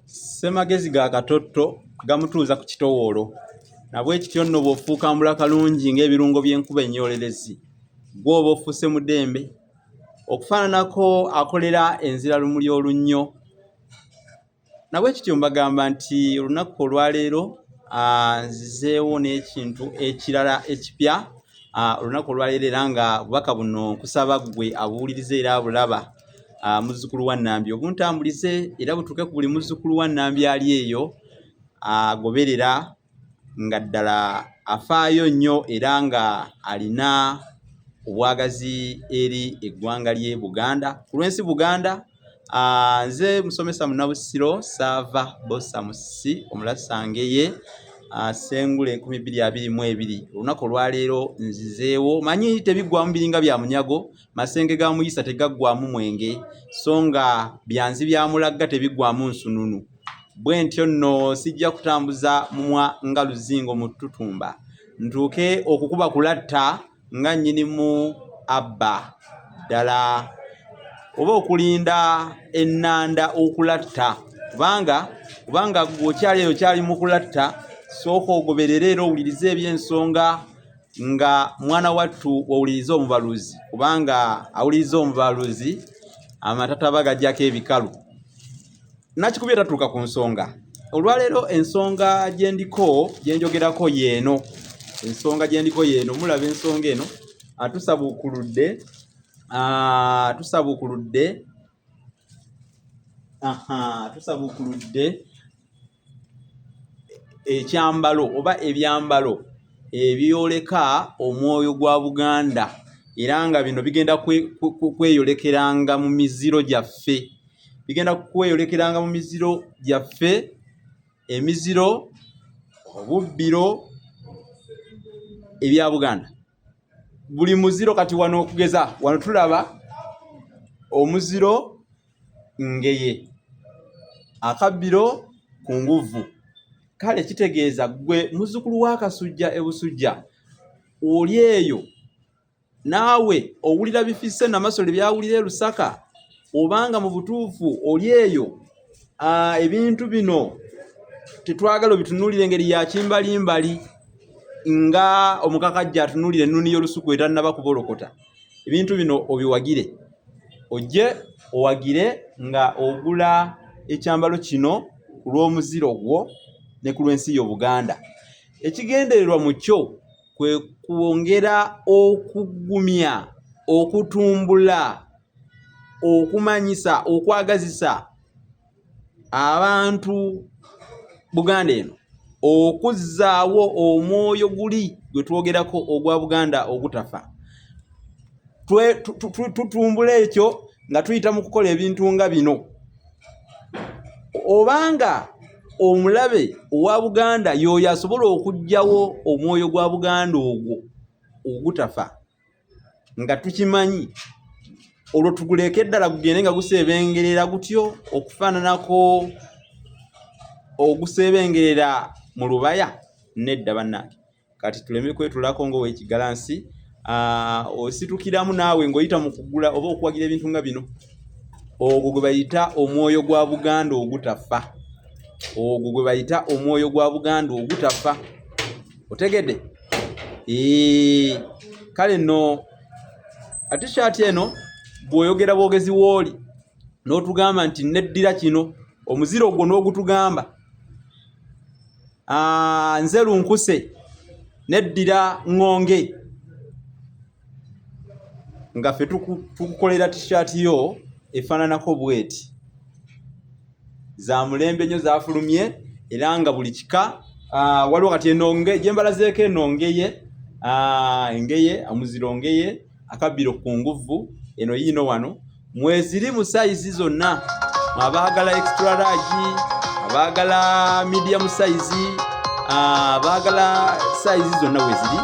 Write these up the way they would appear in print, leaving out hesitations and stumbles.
Ssemagezi ga katotto gamutuuza ku kitowoolo na bwe kityo nno bw'ofuukambula kalungi ng'ebirungo by'enkuba ennyolerezi gw'oba ofuuse mu ddembe okufaananako akolera enzira lumuli olunnyo. Na bwe kityo mbagamba nti olunaku olwaleero nzizeewo n'ekintu ekirala ekipya. Olunaku olwaleero era nga bubaka buno nkusaba ggwe abuwuliriza era abulaba, muzzukulu wa Nnambi obuntambulize era butuuke ku buli muzzukulu wa Nnambi ali eyo agoberera nga ddala afaayo nnyo era nga alina obwagazi eri eggwanga ly'e Buganda. Ku lw'ensi Buganda, nze musomesa Munnabusiro Saava Bosamusi Omulasange Ssengule 2022. Olunaku olwaleero nzizeewo, manyi tebiggwamu biringa bya munyago, masenge ga muyisa tegaggwamu mwenge, so nga byanzi bya mulagga tebiggwamu nsununu. Bwe ntyo nno sijja kutambuza mumwa nga luzingo mu ttutumba, ntuuke okukuba kulatta nga nnyinimu abba ddala, oba okulinda ennanda okulatta, kubanga gwokyali eyo kyali mu kulatta. Sooka ogoberere era owulirize eby'ensonga nga mwana wattu owulirize omubaluzi, kubanga awulirize omubaluzi amatataba gajjako ebikalu. Nakikubye tatuuka ku nsonga. Olwaleero ensonga gyenjogerako yeeno. Ensonga gyendiko yeeno, mulaba ensonga eno tusabuukuludde ekyambalo oba ebyambalo ebyoleka omwoyo gwa Buganda era nga bino bigenda kweyolekeranga mu miziro gyaffe. Emiziro, obubbiro ebya Buganda. Buli muziro kati wano okugeza wano tulaba omuziro ngeye, akabbiro ku nguvu. Kale kitegeeza gwe muzzukulu wa Kasujja e Busujja oli eyo naawe owulira bifisse Namasole byawulira e Lusaka, obanga mu butuufu oli eyo ebintu bino tetwagala bitunuulire engeri ya kimbalimbali nga omukakajja atunuulire ennuni y'olusuku etannaba kubolokota. Ebintu bino obiwagire, ojje owagire nga ogula ekyambalo kino ku lw'omuziro gwo ne ku lw'ensi yo Buganda. Ekigendererwa mu kyo kwe kwongera okugumya, okutumbula, okumanyisa, okwagazisa abantu Buganda eno, okuzzaawo omwoyo guli gwe twogerako ogwa Buganda ogutafa. Tutumbula ekyo nga tuyita mu kukola ebintu nga bino. Obanga omulabe owa Buganda y'oyo asobola okuggyawo omwoyo gwa Buganda ogwo ogutafa nga tukimanyi, olwo tuguleke eddala gugende nga guseebengerera gutyo okufaananako oguseebengerera mu lubaya. Nedda bannange, kati tuleme kwetulako ng'ow'ekigalansi. Ositukiramu naawe ng'oyita mu kugula oba okuwagira ebintu nga bino. Ogwo gwe bayita omwoyo gwa Buganda ogutafa. Otegedde? Kale nno t-shirt eno bw'oyogera bwogezi w'oli n'otugamba nti neddira kino omuziro gwo n'ogutugamba, nze lunkuse neddira ŋŋonge, nga ffe tukukolera t-shirt yo efaananako bweti. Za mulembe nnyo zafulumye era nga buli kika waliwo kati enonge gyembalazeeko enongeye, omuziro ngeye, akabbiro ku nguvu, eno yiino wano mweziri mu sayizi zonna, abaagala extra large, abaagala medium size, abaagala sayizi zonna weziri.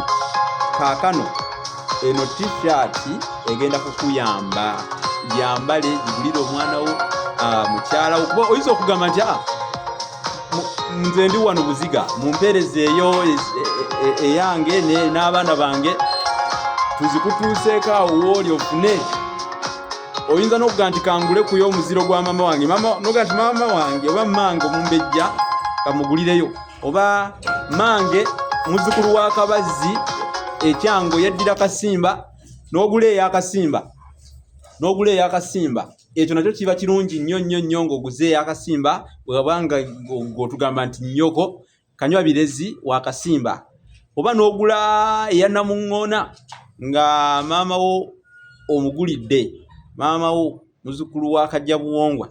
Kaakano eno t-shirt egenda kukuyamba, yambale gigulire omwana wo, mukyala wo, kuba oyinza okugamba nti nze ndi wano Buziga, mumpeerezeeyo eyange n'abaana bange tuzikutuuseeko awo wooli ofune oyinza n'okuga nti kangule kuyo omuziro gwa mama wange, noga nti mama wange oba mange omumbejja kamugulireyo, oba mange muzzukulu wa Kabazzi ekyango yaddira Kasimba n'ogula ey'Akasimba, ekyo nakyo kiba kirungi nnyo ng'oguze ey'Akasimba bw'abanga ng'otugamba nti nnyoko kanywa birezi wa Kasimba, oba n'ogula eya Namuŋŋoona nga maama wo omugulidde, maama wo muzzukulu wa Kajja Buwongwa.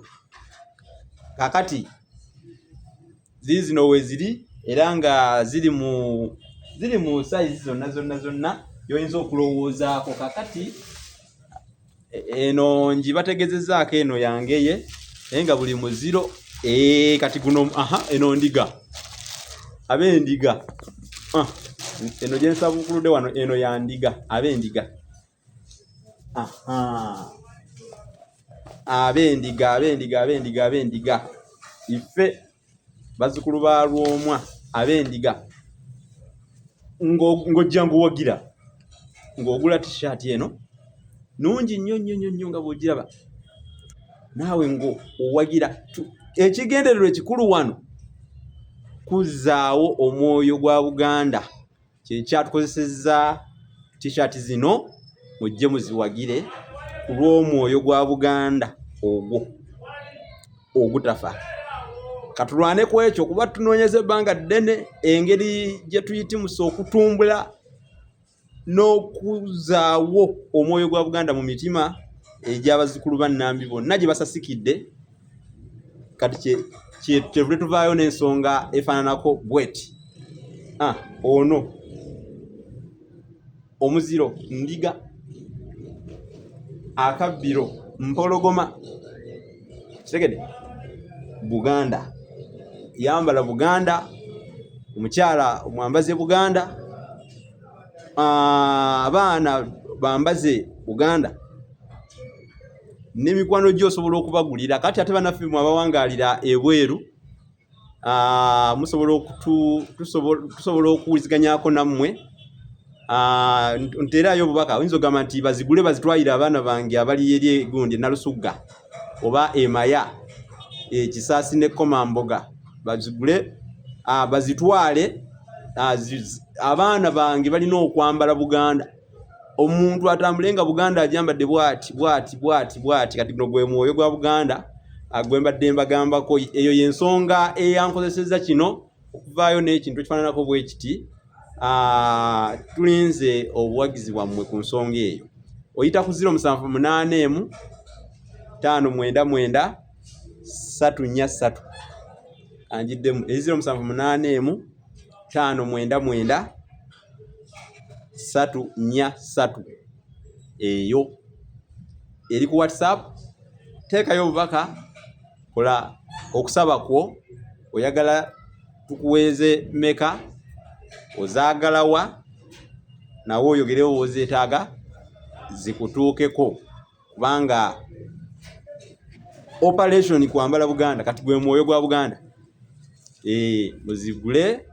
Kakati zino we ziri era nga ziri mu size zonna yoyinza okulowoozaako. Kakati eno njibategezezaako eno yangeye naye nga buli muziro kati guno eno ndiga ab'endiga eno gyensabukuludde wano, eno ya ndiga ab'endiga ab'endiga ife bazzukulu ba Lwomwa ab'endiga ng'ojja ng'owagira ng'ogula t-shirt eno nungi nnyo nga bw'ogiraba naawe ng'owagira. Ekigendererwa ekikulu wano kuzzaawo omwoyo gwa Buganda, kye kyatukozesezza t-shirt zino mujje muziwagire ku lw'omwoyo gwa Buganda ogwo ogutafa. Katulwane ku ekyo kuba tunoonyeza ebbanga ddene engeri gye tuyitimusa okutumbula n'okuzaawo omwoyo gwa Buganda mu mitima egy'abazzukulu ba Nnambi bonna gye basasikidde. Kati kyevudde tuvaayo n'ensonga efaananako bweti. Ono omuziro ndiga, akabbiro mpologoma, kitegedde Buganda, yambala Buganda, omukyala omwambaze Buganda, abaana bambaze Buganda, n'emikwano gyo osobola okubagulira. Kati ate bannaffe mwe abawangaalira ebweru tusobola okuwuliziganyako nammwe. Nteerayo obubaka, oyinza ogamba nti bazigule bazitwalire abaana bange abali eri egundi Nalusugga oba Emaya, Kisaasi ne Komamboga, bazigule bazitwale. Abaana bange balina okwambala Buganda. Omuntu atambule nga Buganda ajambadde bwati. Kati guno gwe mwoyo gwa Buganda gwe mbadde mbagambako. Eyo y'ensonga eyankozesezza kino okuvaayo n'ekintu ekifaananako bwe kiti. Tulinze obuwagizi bwammwe ku nsonga eyo. Oyita ku 078 599 343 anjiddemu 078 599 343 eyo eri ku WhatsApp. Teekayo obubaka, kola okusaba kwo, oyagala tukuweeze meka, ozaagalawa, nawe oyogerewo wozeetaaga zikutuukeko, kubanga operation kwambala Buganda kati gwe mwoyo gwa Buganda. Muzigule,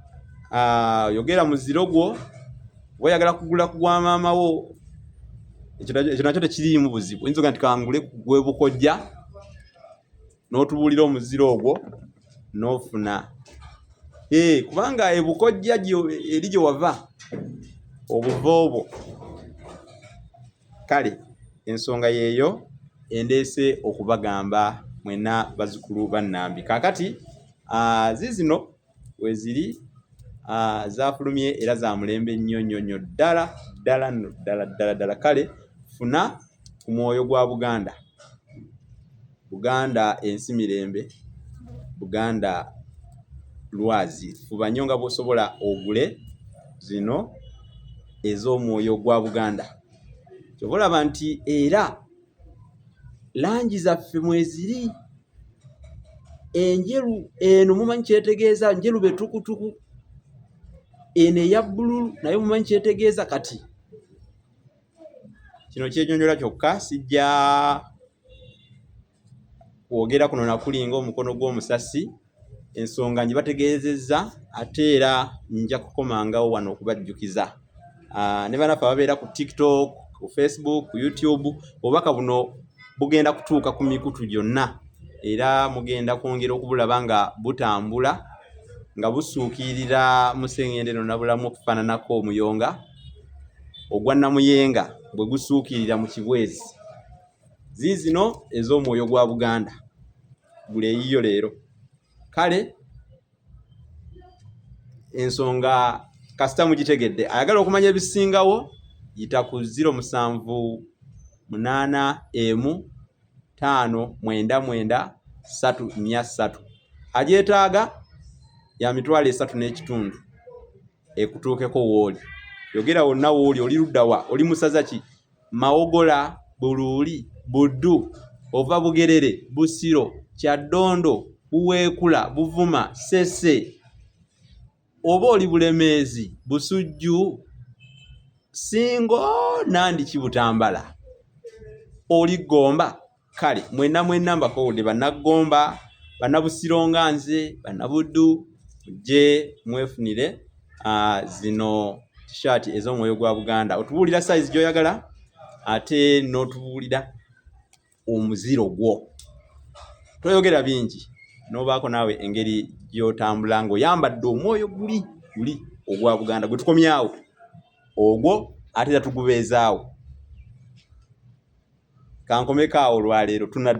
yogera muziro gwo, oyagala kugula ku gwa maama wo, ekyo nakyo tekiriimu buzibu. Oyinza nti kangule gwe Bukojja n'otubuulira omuziro ogwo n'ofuna. Kubanga ebukojja eri gye wava obuva obwo. Kale ensonga yeeyo endeese okubagamba mwena bazzukulu ba Nnambi. Kaakati zino we ziri, zaafulumye era za mulembe nnyo ddala. Kale funa ku mwoyo gwa Buganda. Buganda ensi mirembe, Buganda lwazi. Fuba nnyo nga bw'osobola ogule zino ez'omwoyo gwa Buganda. Kyova olaba nti era langi zaffe mweziri. Enjeru eno mumanyi kyetegeeza, njeru betukutuku. Eno eya bbululu naye mumanyi kyetegeeza. Kati kino kyenyonyola kyokka, sijja kwogera kuno nakulinga omukono gw'omusasi. Ensonga njibategeezezza ate era nja kukomangawo wano okubajjukiza. Ne bannaffe ababeera ku TikTok, ku Facebook, ku YouTube, obubaka buno bugenda kutuuka ku mikutu gyonna era mugenda kwongera okubulaba nga butambula nga busuukirira Musengende Nabulamu okufaananako omuyonga ogwa Namuyenga bwe gusuukirira mu Kibwezi. Ziizino ez'omwoyo gwa Buganda guleeyiyo leero. Kale ensonga kasita mugitegedde, ayagala okumanya ebisingawo yita ku 0715993 agyetaaga ya $3.5 ekutuukeko wooli. Yogera wonna wooli, oli ludda wa? Oli musaza ki? Mawogola, Buluuli, Buddu, ova Bugerere, Busiro, Kyaddondo, Buweekula, Buvuma, Ssese, oba oli Bulemeezi, Busujju, Singo, Nandi, Kibutambala, oli Gomba. Kale mwenna mbakowodde Bannagomba, Bannabusiro nga nze, Bannabuddu, mujje mwefunire zino t-shirt ez'omwoyo gwa Buganda. Otubuulira size gy'oyagala ate n'otubuulira omuziro gwo. Toyogera bingi n'obaako naawe engeri gy'otambula ng'oyambadde omwoyo guli ogwa Buganda gwe tukomyawo ogwo ate era tugubeezaawo. Kankomeko awo olwaleero tunadda.